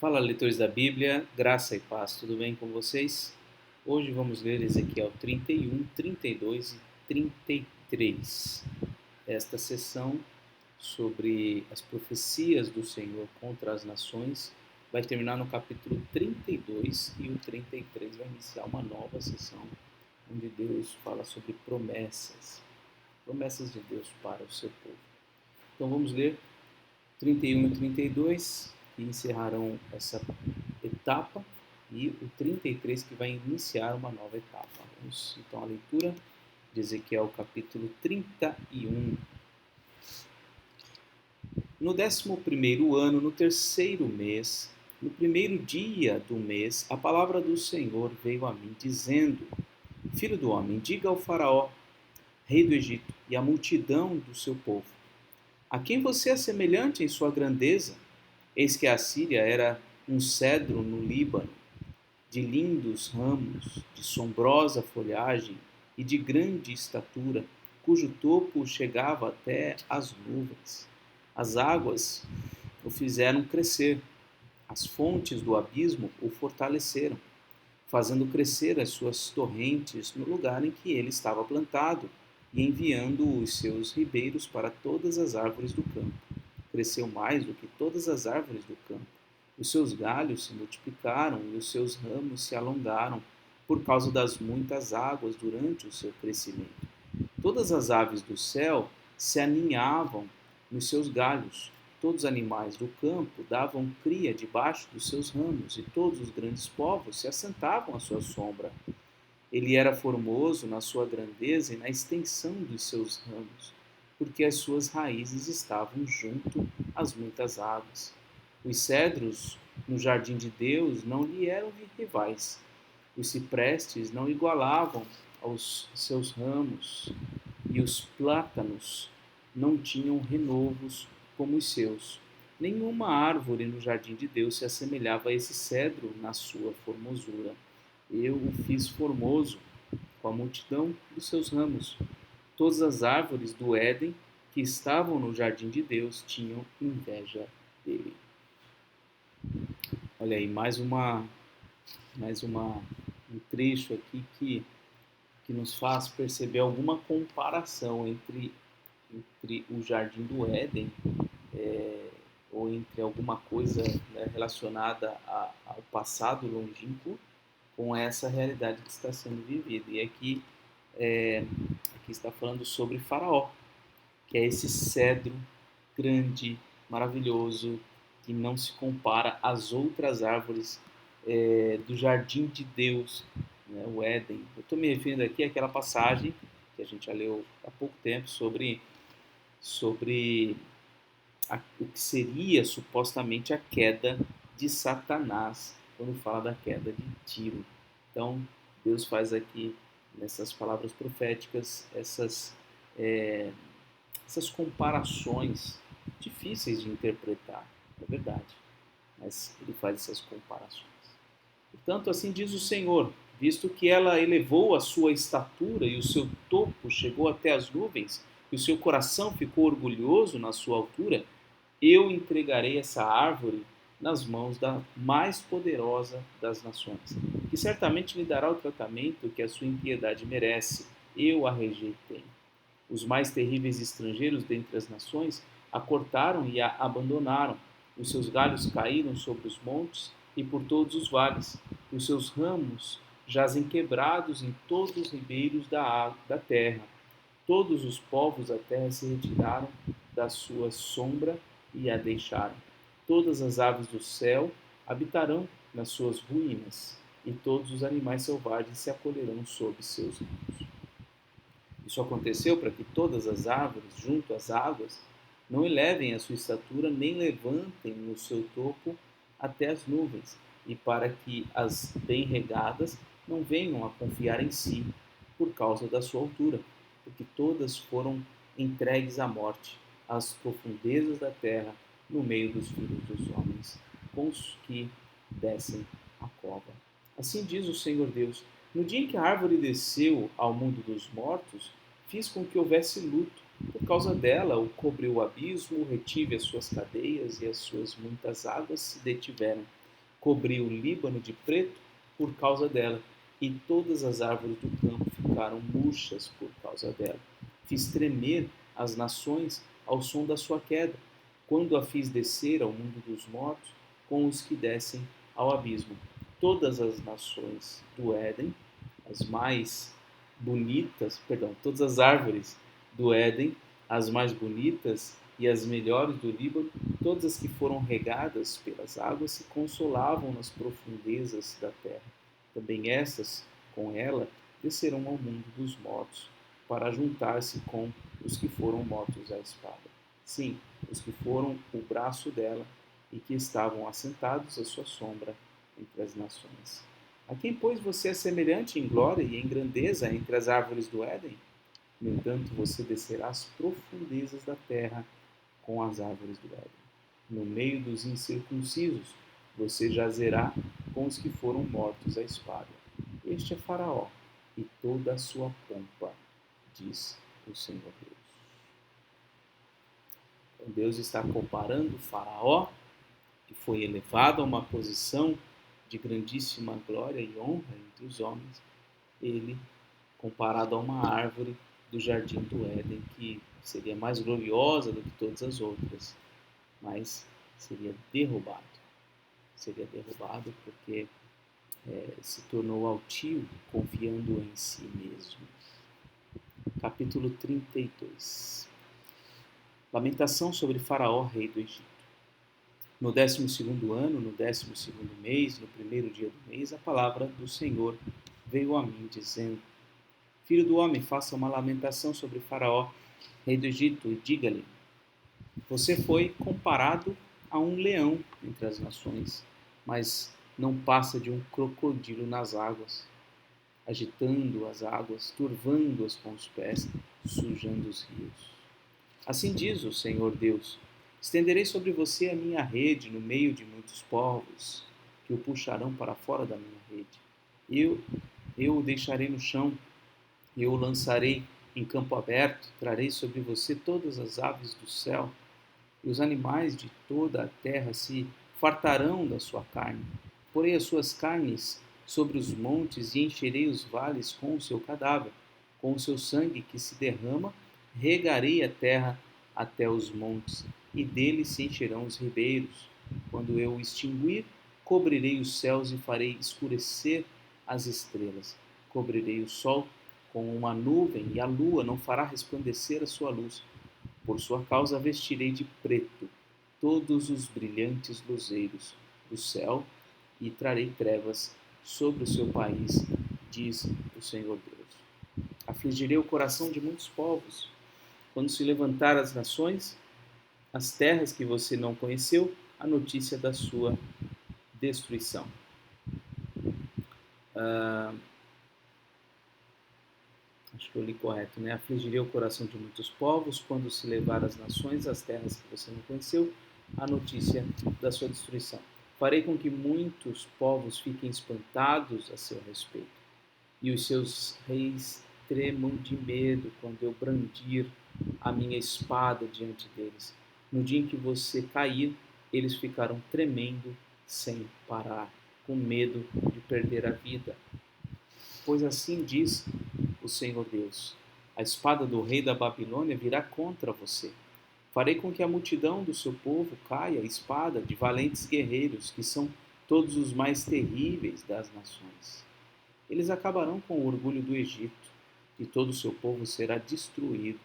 Fala, leitores da Bíblia, graça e paz, tudo bem com vocês? Hoje vamos ler Ezequiel 31, 32 e 33. Esta sessão sobre as profecias do Senhor contra as nações vai terminar no capítulo 32 e o 33 vai iniciar uma nova sessão onde Deus fala sobre promessas de Deus para o seu povo. Então vamos ler 31 e 32, que encerrarão essa etapa, e o 33, que vai iniciar uma nova etapa. Vamos então à leitura de Ezequiel capítulo 31. No 11º ano, no terceiro mês, no primeiro dia do mês, a palavra do Senhor veio a mim, dizendo: Filho do homem, diga ao faraó, rei do Egito, e à multidão do seu povo: a quem você é semelhante em sua grandeza? Eis que a Síria era um cedro no Líbano, de lindos ramos, de sombrosa folhagem e de grande estatura, cujo topo chegava até as nuvens. As águas o fizeram crescer, as fontes do abismo o fortaleceram, fazendo crescer as suas torrentes no lugar em que ele estava plantado, e enviando os seus ribeiros para todas as árvores do campo. Cresceu mais do que todas as árvores do campo. Os seus galhos se multiplicaram e os seus ramos se alongaram por causa das muitas águas durante o seu crescimento. Todas as aves do céu se aninhavam nos seus galhos. Todos os animais do campo davam cria debaixo dos seus ramos, e todos os grandes povos se assentavam à sua sombra. Ele era formoso na sua grandeza e na extensão dos seus ramos, porque as suas raízes estavam junto às muitas águas. Os cedros no jardim de Deus não lhe eram rivais. Os ciprestes não igualavam aos seus ramos, e os plátanos não tinham renovos como os seus. Nenhuma árvore no jardim de Deus se assemelhava a esse cedro na sua formosura. Eu o fiz formoso com a multidão dos seus ramos. Todas as árvores do Éden que estavam no jardim de Deus tinham inveja dele. Olha aí, um trecho aqui que nos faz perceber alguma comparação entre o jardim do Éden, ou entre alguma coisa, né, relacionada ao passado longínquo com essa realidade que está sendo vivida. E aqui está falando sobre Faraó, que é esse cedro grande, maravilhoso, que não se compara às outras árvores do jardim de Deus, né, o Éden. Eu estou me referindo aqui àquela passagem que a gente já leu há pouco tempo sobre o que seria supostamente a queda de Satanás, quando fala da queda de Tiro. Então, Deus faz aqui, nessas palavras proféticas, essas comparações difíceis de interpretar, é verdade, mas ele faz essas comparações. Portanto, assim diz o Senhor: visto que ela elevou a sua estatura e o seu topo chegou até as nuvens, e o seu coração ficou orgulhoso na sua altura, eu entregarei essa árvore nas mãos da mais poderosa das nações, que certamente lhe dará o tratamento que a sua impiedade merece. Eu a rejeitei. Os mais terríveis estrangeiros dentre as nações a cortaram e a abandonaram. Os seus galhos caíram sobre os montes e por todos os vales. Os seus ramos jazem quebrados em todos os ribeiros da terra. Todos os povos da terra se retiraram da sua sombra e a deixaram. Todas as aves do céu habitarão nas suas ruínas, e todos os animais selvagens se acolherão sob seus ramos. Isso aconteceu para que todas as árvores, junto às águas, não elevem a sua estatura, nem levantem o seu topo até as nuvens, e para que as bem regadas não venham a confiar em si por causa da sua altura, porque todas foram entregues à morte, às profundezas da terra, no meio dos filhos dos homens, com os que descem a cova. Assim diz o Senhor Deus: no dia em que a árvore desceu ao mundo dos mortos, fiz com que houvesse luto. Por causa dela, o cobriu o abismo, retive as suas cadeias, e as suas muitas águas se detiveram. Cobri o Líbano de preto por causa dela, e todas as árvores do campo ficaram murchas por causa dela. Fiz tremer as nações ao som da sua queda, quando a fiz descer ao mundo dos mortos com os que descem ao abismo. Todas as nações do Éden, as mais bonitas, perdão, todas as árvores do Éden, as mais bonitas e as melhores do Líbano, todas as que foram regadas pelas águas, se consolavam nas profundezas da terra. Também essas, com ela, descerão ao mundo dos mortos, para juntar-se com os que foram mortos à espada. Sim, os que foram o braço dela e que estavam assentados à sua sombra entre as nações. A quem, pois, você é semelhante em glória e em grandeza entre as árvores do Éden? No entanto, você descerá às profundezas da terra com as árvores do Éden. No meio dos incircuncisos, você jazerá com os que foram mortos à espada. Este é Faraó e toda a sua pompa, diz o Senhor Deus. Então Deus está comparando Faraó, que foi elevado a uma posição de grandíssima glória e honra entre os homens, ele comparado a uma árvore do jardim do Éden, que seria mais gloriosa do que todas as outras, mas seria derrubado. Seria derrubado porque se tornou altivo, confiando em si mesmo. Capítulo 32. Lamentação sobre Faraó, rei do Egito. No 12º ano, no 12º mês, no primeiro dia do mês, a palavra do Senhor veio a mim, dizendo: Filho do homem, faça uma lamentação sobre Faraó, rei do Egito, e diga-lhe: Você foi comparado a um leão entre as nações, mas não passa de um crocodilo nas águas, agitando as águas, turvando-as com os pés, sujando os rios. Assim diz o Senhor Deus: Estenderei sobre você a minha rede no meio de muitos povos, que o puxarão para fora da minha rede. Eu o deixarei no chão, eu o lançarei em campo aberto, trarei sobre você todas as aves do céu, e os animais de toda a terra se fartarão da sua carne. Porei as suas carnes sobre os montes e encherei os vales com o seu cadáver. Com o seu sangue que se derrama, regarei a terra até os montes, e dele se encherão os ribeiros. Quando eu o extinguir, cobrirei os céus e farei escurecer as estrelas. Cobrirei o sol com uma nuvem, e a lua não fará resplandecer a sua luz. Por sua causa vestirei de preto todos os brilhantes luzeiros do céu e trarei trevas sobre o seu país, diz o Senhor Deus. Afligirei o coração de muitos povos. Quando se levantar as nações, as terras que você não conheceu, a notícia da sua destruição. Acho que eu li correto, né? Afligirei o coração de muitos povos quando se levar as nações, as terras que você não conheceu, a notícia da sua destruição. Farei com que muitos povos fiquem espantados a seu respeito, e os seus reis tremam de medo quando eu brandir a minha espada diante deles. No dia em que você cair, eles ficarão tremendo sem parar, com medo de perder a vida. Pois assim diz o Senhor Deus: a espada do rei da Babilônia virá contra você. Farei com que a multidão do seu povo caia a espada de valentes guerreiros, que são todos os mais terríveis das nações. Eles acabarão com o orgulho do Egito, e todo o seu povo será destruído.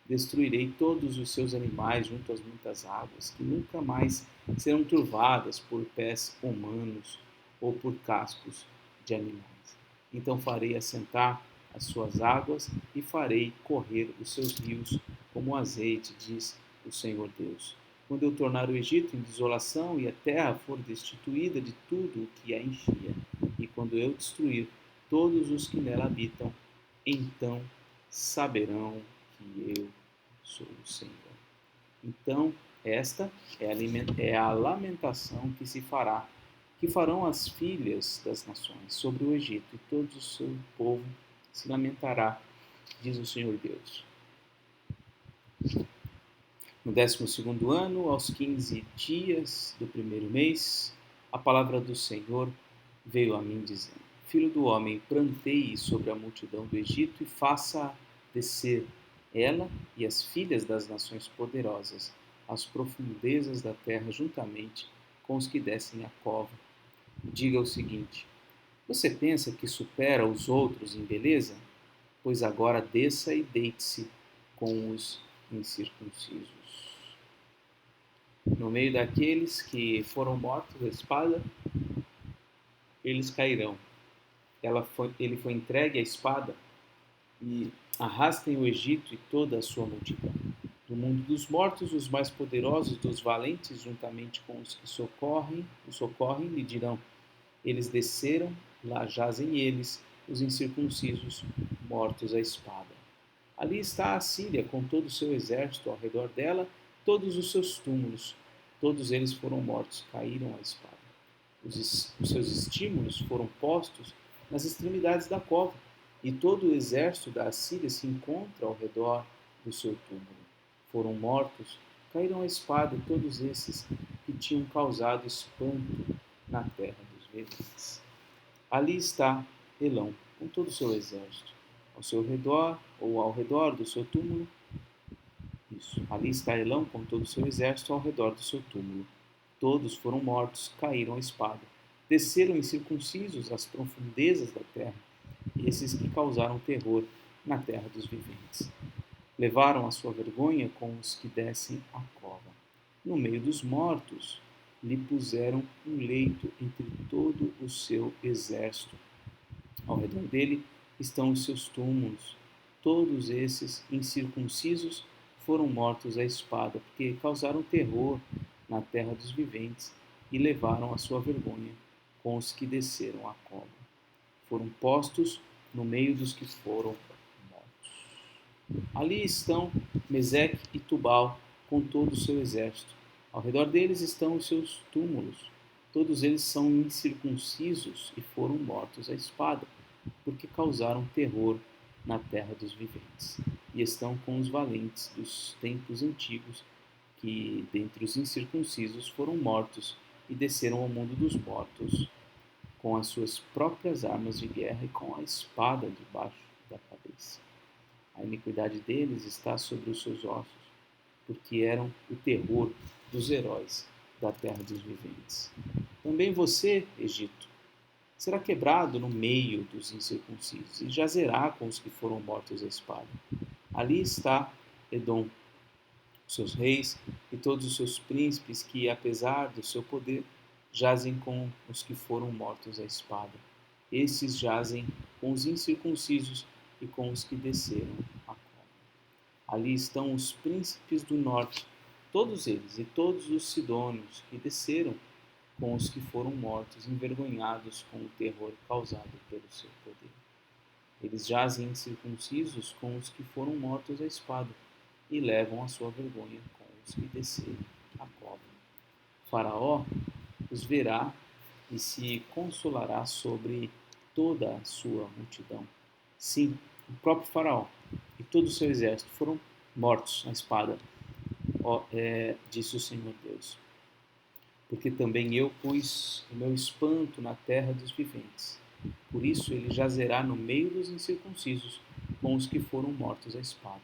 Destruirei todos os seus animais junto às muitas águas, que nunca mais serão turvadas por pés humanos ou por cascos de animais. Então farei assentar as suas águas e farei correr os seus rios como azeite, diz o Senhor Deus. Quando eu tornar o Egito em desolação e a terra for destituída de tudo o que a enchia, e quando eu destruir todos os que nela habitam, então saberão que eu sou o Senhor. Então, esta é a lamentação que se fará, que farão as filhas das nações sobre o Egito, e todo o seu povo se lamentará, diz o Senhor Deus. No 12º ano, aos 15 dias do primeiro mês, a palavra do Senhor veio a mim dizendo: Filho do homem, pranteie sobre a multidão do Egito e faça descer ela e as filhas das nações poderosas às profundezas da terra juntamente com os que descem a cova. Diga o seguinte: você pensa que supera os outros em beleza? Pois agora desça e deite-se com os incircuncisos. No meio daqueles que foram mortos à espada, eles cairão. Ele foi entregue à espada e arrastem o Egito e toda a sua multidão. Do mundo dos mortos, os mais poderosos dos valentes, juntamente com os que o socorrem, lhe dirão: eles desceram, lá jazem eles, os incircuncisos, mortos à espada. Ali está a Síria com todo o seu exército ao redor dela, todos os seus túmulos. Todos eles foram mortos, caíram à espada. Os seus estímulos foram postos nas extremidades da cova, e todo o exército da Assíria se encontra ao redor do seu túmulo. Foram mortos, caíram à espada todos esses que tinham causado espanto na terra dos viventes. Ali está Elão, com todo o seu exército, ao seu redor ou ao redor do seu túmulo. Isso. Ali está Elão com todo o seu exército ao redor do seu túmulo. Todos foram mortos, caíram à espada. Desceram incircuncisos às profundezas da terra, esses que causaram terror na terra dos viventes. Levaram a sua vergonha com os que descem a cova. No meio dos mortos, lhe puseram um leito entre todo o seu exército. Ao redor dele estão os seus túmulos. Todos esses incircuncisos foram mortos à espada, porque causaram terror na terra dos viventes e levaram a sua vergonha com os que desceram à cova. Foram postos no meio dos que foram mortos. Ali estão Meseque e Tubal com todo o seu exército. Ao redor deles estão os seus túmulos. Todos eles são incircuncisos e foram mortos à espada, porque causaram terror na terra dos viventes. E estão com os valentes dos tempos antigos, que dentre os incircuncisos foram mortos e desceram ao mundo dos mortos, com as suas próprias armas de guerra e com a espada debaixo da cabeça. A iniquidade deles está sobre os seus ossos, porque eram o terror dos heróis da terra dos viventes. Também você, Egito, será quebrado no meio dos incircuncisos e jazerá com os que foram mortos à espada. Ali está Edom, seus reis e todos os seus príncipes que, apesar do seu poder, jazem com os que foram mortos à espada. Esses jazem com os incircuncisos e com os que desceram a cova. Ali estão os príncipes do norte, todos eles, e todos os sidônios que desceram com os que foram mortos, envergonhados com o terror causado pelo seu poder. Eles jazem incircuncisos com os que foram mortos à espada, e levam a sua vergonha com os que desceram a cova. Faraó os verá e se consolará sobre toda a sua multidão. Sim, o próprio Faraó e todo o seu exército foram mortos à espada, disse o Senhor Deus. Porque também eu pus o meu espanto na terra dos viventes. Por isso ele jazerá no meio dos incircuncisos com os que foram mortos à espada.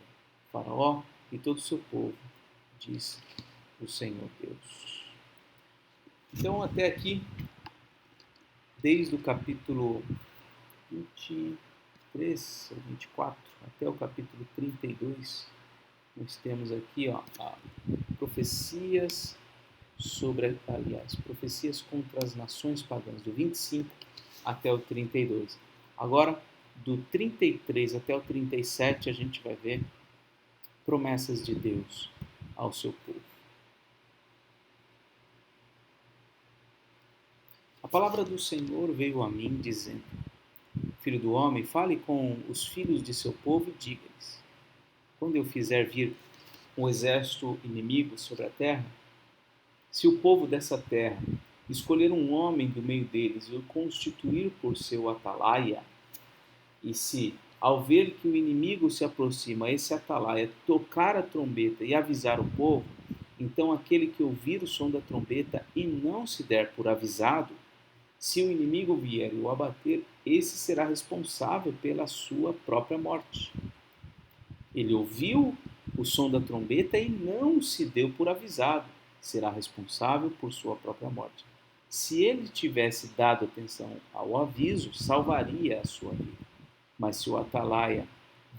Faraó e todo o seu povo, diz o Senhor Deus. Então, até aqui, desde o capítulo 23 ou 24 até o capítulo 32, nós temos aqui profecias profecias contra as nações pagãs, do 25 até o 32. Agora, do 33 até o 37, a gente vai ver promessas de Deus ao seu povo. A palavra do Senhor veio a mim, dizendo: Filho do homem, fale com os filhos de seu povo e diga-lhes: quando eu fizer vir um exército inimigo sobre a terra, se o povo dessa terra escolher um homem do meio deles e o constituir por seu atalaia, e se, ao ver que o inimigo se aproxima, esse atalaia tocar a trombeta e avisar o povo, Então aquele que ouvir o som da trombeta e não se der por avisado, se o inimigo vier e o abater, esse será responsável pela sua própria morte. Ele ouviu o som da trombeta e não se deu por avisado, será responsável por sua própria morte. Se ele tivesse dado atenção ao aviso, salvaria a sua vida. Mas se o atalaia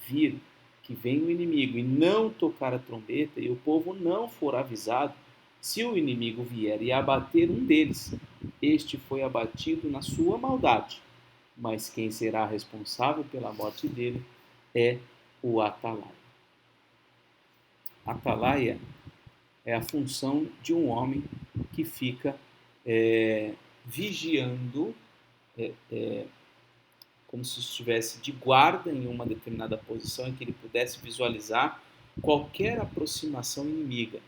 vir que vem o inimigo e não tocar a trombeta e o povo não for avisado, se o inimigo vier e abater um deles, este foi abatido na sua maldade. Mas quem será responsável pela morte dele é o atalaia. Atalaia é a função de um homem que fica vigiando, como se estivesse de guarda em uma determinada posição em que ele pudesse visualizar qualquer aproximação inimiga.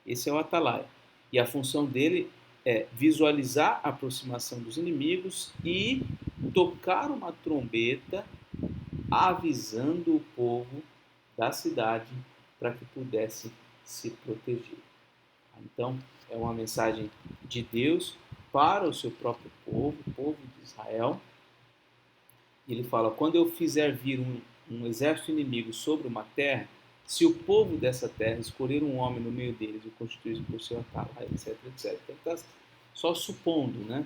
Esse é o atalaia. E a função dele é visualizar a aproximação dos inimigos e tocar uma trombeta avisando o povo da cidade para que pudesse se proteger. Então, é uma mensagem de Deus para o seu próprio povo, o povo de Israel. Ele fala, quando eu fizer vir um exército inimigo sobre uma terra, se o povo dessa terra escolher um homem no meio deles e constituir por seu atalaia, etc, etc. Então, está só supondo, né?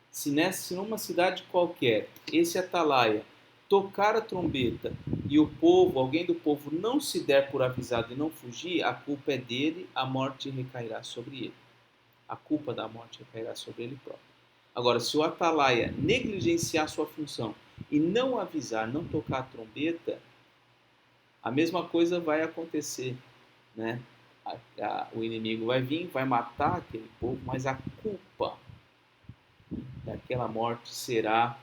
Se numa cidade qualquer, esse atalaia tocar a trombeta e o povo, alguém do povo não se der por avisado e não fugir, a culpa é dele, a morte recairá sobre ele. A culpa da morte recairá sobre ele próprio. Agora, se o atalaia negligenciar sua função e não avisar, não tocar a trombeta, a mesma coisa vai acontecer, né? O inimigo vai vir, vai matar aquele povo, mas a culpa daquela morte será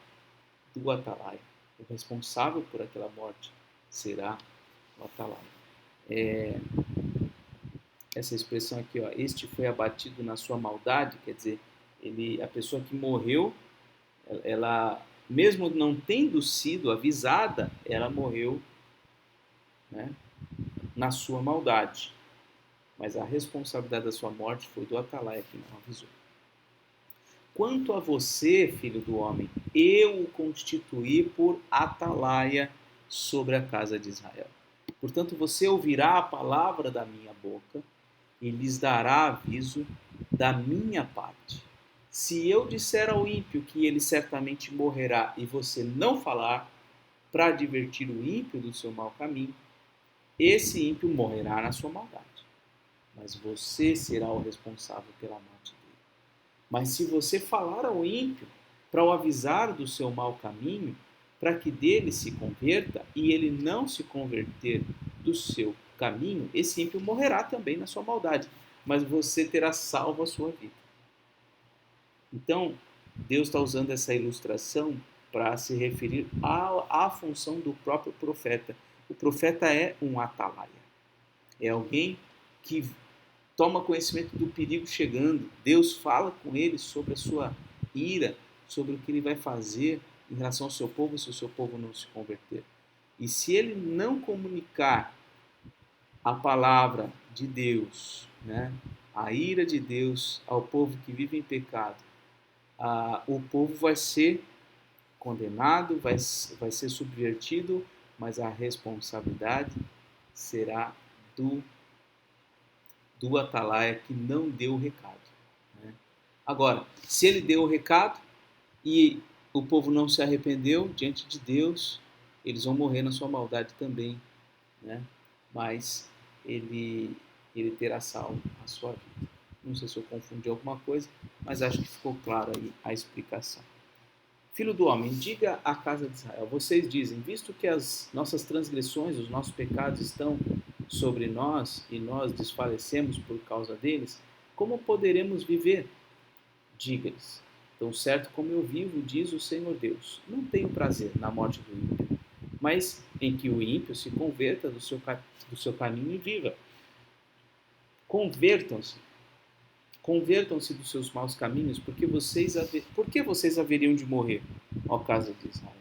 do atalaia. O responsável por aquela morte será o atalaia. Essa expressão aqui, ó, este foi abatido na sua maldade, quer dizer, a pessoa que morreu, ela, mesmo não tendo sido avisada, ela morreu, né, na sua maldade. Mas a responsabilidade da sua morte foi do atalaia que não avisou. Quanto a você, filho do homem, eu o constituí por atalaia sobre a casa de Israel. Portanto, você ouvirá a palavra da minha boca e lhes dará aviso da minha parte. Se eu disser ao ímpio que ele certamente morrerá e você não falar, para advertir o ímpio do seu mau caminho, esse ímpio morrerá na sua maldade. Mas você será o responsável pela morte dele. Mas se você falar ao ímpio para o avisar do seu mau caminho, para que dele se converta e ele não se converter do seu caminho, esse ímpio morrerá também na sua maldade, mas você terá salvo a sua vida. Então, Deus está usando essa ilustração para se referir à função do próprio profeta. O profeta é um atalaia, é alguém que toma conhecimento do perigo chegando. Deus fala com ele sobre a sua ira, sobre o que ele vai fazer em relação ao seu povo se o seu povo não se converter. E se ele não comunicar a palavra de Deus, né, a ira de Deus ao povo que vive em pecado, o povo vai ser condenado, vai ser subvertido, mas a responsabilidade será do atalaia que não deu o recado, né? Agora, se ele deu o recado e o povo não se arrependeu diante de Deus, eles vão morrer na sua maldade também, né? Mas ele terá salvo a sua vida. Não sei se eu confundi alguma coisa, mas acho que ficou claro aí a explicação. Filho do homem, diga à casa de Israel, vocês dizem, visto que as nossas transgressões, os nossos pecados estão sobre nós e nós desfalecemos por causa deles, como poderemos viver? Diga-lhes, tão certo como eu vivo, diz o Senhor Deus, não tenho prazer na morte do ímpio, mas em que o ímpio se converta do seu caminho e viva. Convertam-se dos seus maus caminhos, por que vocês haveriam de morrer, ó casa de Israel?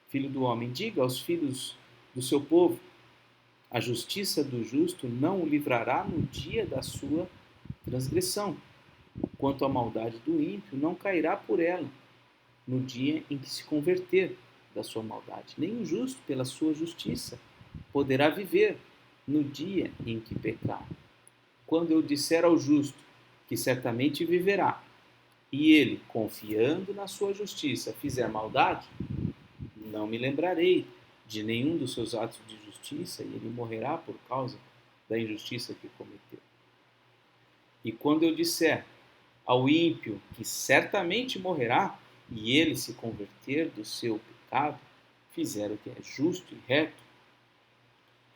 Filho do homem, diga aos filhos do seu povo, A justiça do justo não o livrará no dia da sua transgressão. Quanto à maldade do ímpio, não cairá por ela no dia em que se converter da sua maldade. Nem o justo, pela sua justiça, poderá viver no dia em que pecar. Quando eu disser ao justo que certamente viverá, e ele, confiando na sua justiça, fizer maldade, não me lembrarei de nenhum dos seus atos de justiça, e ele morrerá por causa da injustiça que cometeu. E quando eu disser ao ímpio que certamente morrerá, e ele se converter do seu pecado, fizer o que é justo e reto,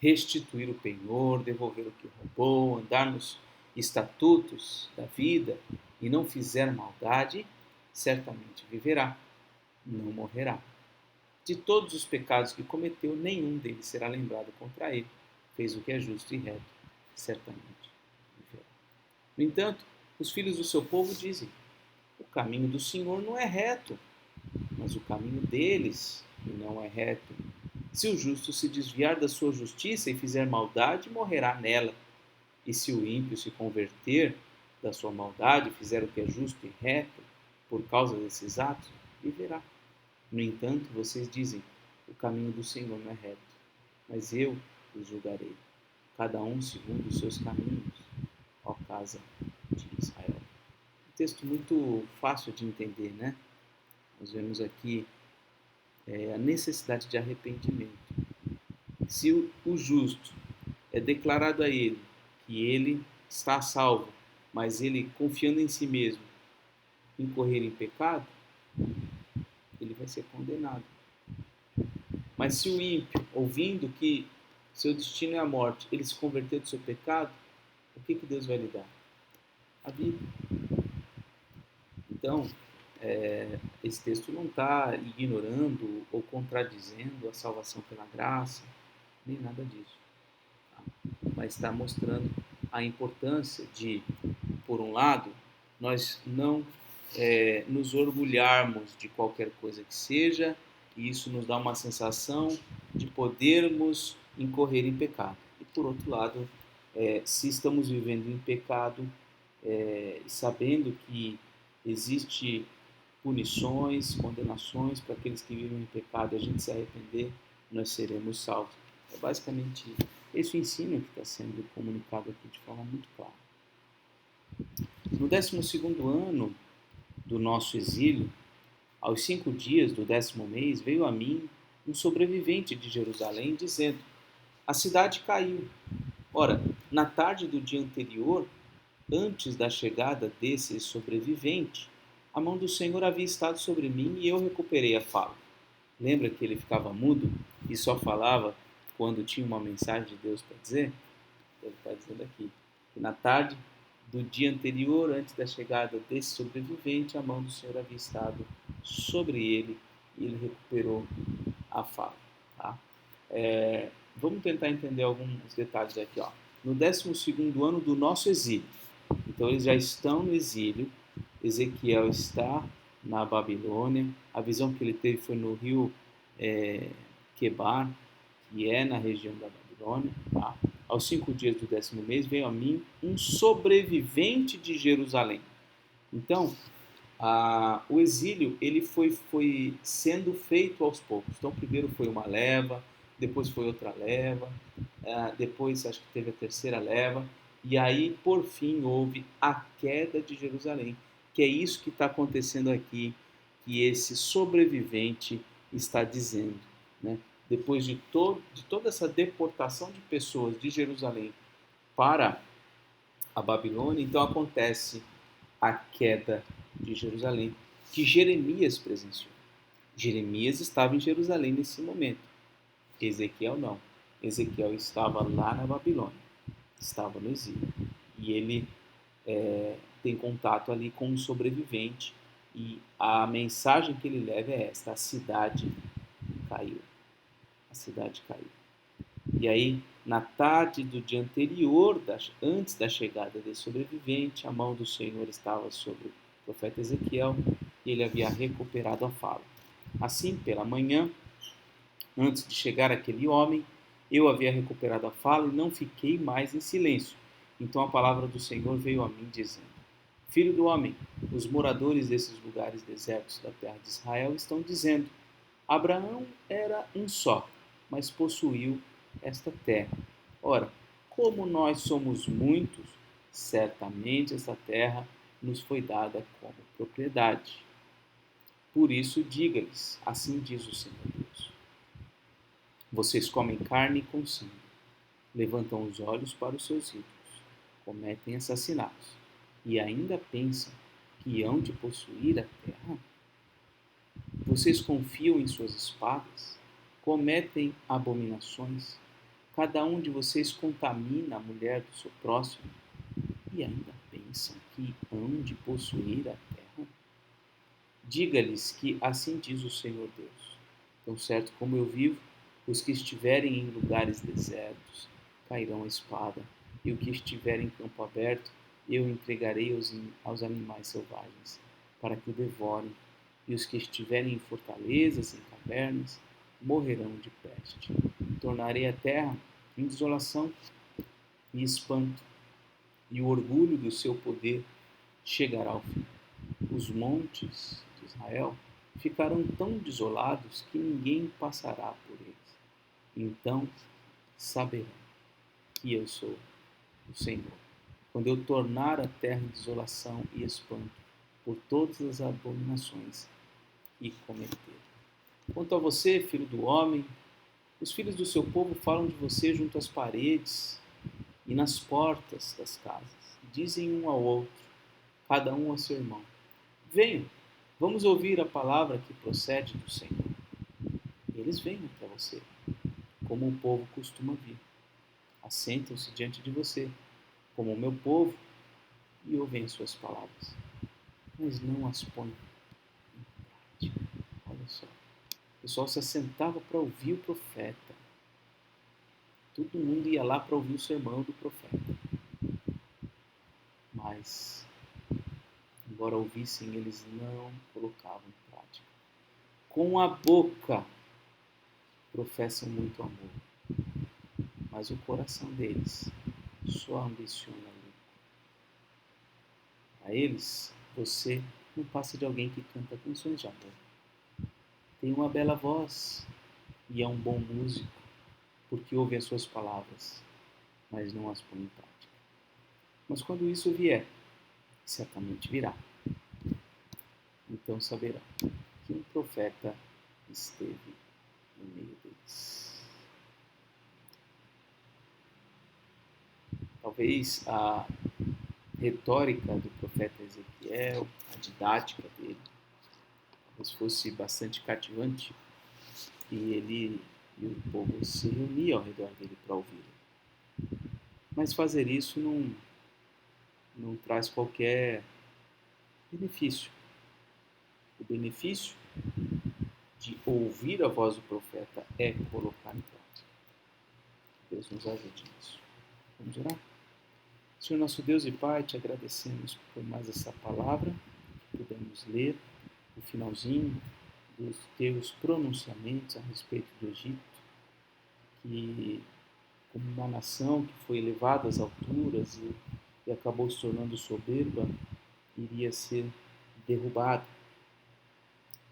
restituir o penhor, devolver o que roubou, andar nos estatutos da vida e não fizer maldade, certamente viverá, não morrerá. De todos os pecados que cometeu, nenhum deles será lembrado contra ele. Fez o que é justo e reto, certamente viverá. No entanto, os filhos do seu povo dizem: o caminho do Senhor não é reto, mas o caminho deles não é reto. Se o justo se desviar da sua justiça e fizer maldade, morrerá nela. E se o ímpio se converter da sua maldade e fizer o que é justo e reto, por causa desses atos, viverá. No entanto, vocês dizem: o caminho do Senhor não é reto, mas eu os julgarei, cada um segundo os seus caminhos, ó casa de Israel. Um texto muito fácil de entender, né? Nós vemos aqui a necessidade de arrependimento. Se o justo é declarado a ele que ele está salvo, mas ele, confiando em si mesmo, incorrer em pecado, ele vai ser condenado. Mas se o ímpio, ouvindo que seu destino é a morte, ele se converter do seu pecado, o que Deus vai lhe dar? A vida. Então, esse texto não está ignorando ou contradizendo a salvação pela graça, nem nada disso. Tá? Mas está mostrando a importância de, por um lado, nós não nos orgulharmos de qualquer coisa que seja, e isso nos dá uma sensação de podermos incorrer em pecado. E, por outro lado, se estamos vivendo em pecado, sabendo que existe punições, condenações para aqueles que vivem em pecado, a gente se arrepender, nós seremos salvos. É basicamente esse o ensino que está sendo comunicado aqui de forma muito clara. No 12º ano do nosso exílio, aos 5 dias do 10º mês, veio a mim um sobrevivente de Jerusalém, dizendo: a cidade caiu. Ora, na tarde do dia anterior, antes da chegada desse sobrevivente, a mão do Senhor havia estado sobre mim e eu recuperei a fala. Lembra que ele ficava mudo e só falava quando tinha uma mensagem de Deus para dizer? Ele está dizendo aqui que na tarde do dia anterior, antes da chegada desse sobrevivente, a mão do Senhor havia estado sobre ele e ele recuperou a fala. Tá? Vamos tentar entender alguns detalhes aqui. Ó. No 12º ano do nosso exílio, então eles já estão no exílio, Ezequiel está na Babilônia, a visão que ele teve foi no rio Quebar, que é na região da Babilônia. Tá? Aos 5 dias do 10º mês veio a mim um sobrevivente de Jerusalém. Então, o exílio ele foi sendo feito aos poucos. Então, primeiro foi uma leva, depois foi outra leva, depois acho que teve a terceira leva, e aí, por fim, houve a queda de Jerusalém, que é isso que está acontecendo aqui, que esse sobrevivente está dizendo, né? Depois de toda essa deportação de pessoas de Jerusalém para a Babilônia, então acontece a queda de Jerusalém, que Jeremias presenciou. Jeremias estava em Jerusalém nesse momento. Ezequiel não. Ezequiel estava lá na Babilônia, estava no exílio. E ele tem contato ali com um sobrevivente. E a mensagem que ele leva é esta: a cidade caiu. A cidade caiu. E aí, na tarde do dia anterior, antes da chegada desse sobrevivente, a mão do Senhor estava sobre o profeta Ezequiel e ele havia recuperado a fala. Assim, pela manhã, antes de chegar aquele homem, Eu havia recuperado a fala e não fiquei mais em silêncio. Então a palavra do Senhor veio a mim, dizendo: Filho do homem, os moradores desses lugares desertos da terra de Israel estão dizendo: Abraão era um só, mas possuiu esta terra. Ora, como nós somos muitos, certamente esta terra nos foi dada como propriedade. Por isso, diga-lhes: Assim diz o Senhor Deus: Vocês comem carne com sangue, levantam os olhos para os seus ídolos, cometem assassinatos e ainda pensam que hão de possuir a terra? Vocês confiam em suas espadas, cometem abominações, cada um de vocês contamina a mulher do seu próximo e ainda pensam que hão de possuir a terra? Diga-lhes que assim diz o Senhor Deus: Tão certo como eu vivo, os que estiverem em lugares desertos cairão a espada, e o que estiver em campo aberto eu entregarei aos animais selvagens, para que o devorem, e os que estiverem em fortalezas, em cavernas, morrerão de peste. Tornarei a terra em desolação e espanto, e o orgulho do seu poder chegará ao fim. Os montes de Israel ficarão tão desolados que ninguém passará por eles. Então saberão que eu sou o Senhor, quando eu tornar a terra em desolação e espanto por todas as abominações que cometer. Quanto a você, filho do homem, os filhos do seu povo falam de você junto às paredes e nas portas das casas. Dizem um ao outro, cada um ao seu irmão: Venham, vamos ouvir a palavra que procede do Senhor. Eles vêm até você, como o povo costuma vir. Assentam-se diante de você, como o meu povo, e ouvem as suas palavras, mas não as põem em prática. Olha só. O pessoal se assentava para ouvir o profeta. Todo mundo ia lá para ouvir o sermão do profeta. Mas, embora ouvissem, eles não colocavam em prática. Com a boca professam muito amor, mas o coração deles só ambiciona lucro. A eles, você não passa de alguém que canta canções de amor. Tem uma bela voz e é um bom músico, porque ouve as suas palavras, mas não as põe em prática. Mas quando isso vier, certamente virá, então saberão que um profeta esteve no meio deles. Talvez a retórica do profeta Ezequiel, a didática dele, talvez fosse bastante cativante e ele e o povo se reuniam ao redor dele para ouvir. Mas fazer isso não traz qualquer benefício. O benefício de ouvir a voz do profeta é colocar em prática. Deus nos ajude nisso. Vamos orar? Senhor nosso Deus e Pai, te agradecemos por mais essa palavra que pudemos ler, o finalzinho dos teus pronunciamentos a respeito do Egito, que como uma nação que foi elevada às alturas e acabou se tornando soberba, iria ser derrubada.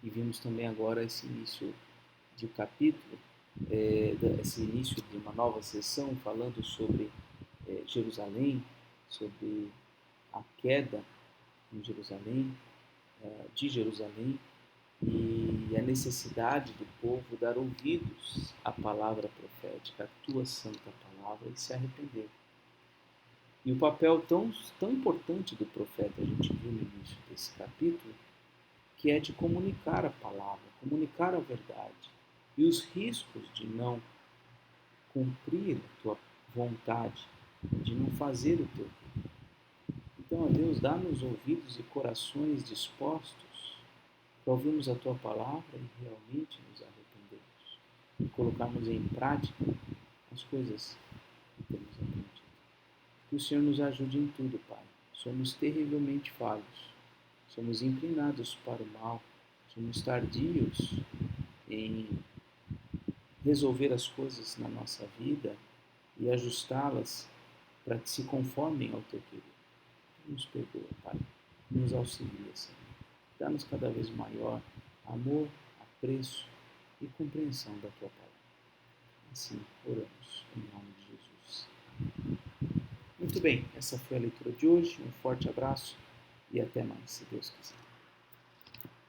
E vimos também agora esse início de capítulo, esse início de uma nova sessão falando sobre Jerusalém, sobre a queda em Jerusalém, de Jerusalém, e a necessidade do povo dar ouvidos à palavra profética, à tua santa palavra, e se arrepender. E o papel tão importante do profeta, a gente viu no início desse capítulo, que é de comunicar a palavra, comunicar a verdade, e os riscos de não cumprir a tua vontade, de não fazer o teu bem. Então, ó Deus, dá-nos ouvidos e corações dispostos para ouvirmos a tua palavra e realmente nos arrependermos e colocarmos em prática as coisas que temos aprendido. Que o Senhor nos ajude em tudo, Pai. Somos terrivelmente falhos, somos inclinados para o mal, somos tardios em resolver as coisas na nossa vida e ajustá-las para que se conformem ao teu querer. Nos perdoa, Pai. Nos auxilia, Senhor. Dá-nos cada vez maior amor, apreço e compreensão da tua palavra. Assim oramos em nome de Jesus. Muito bem, essa foi a leitura de hoje. Um forte abraço e até mais, se Deus quiser.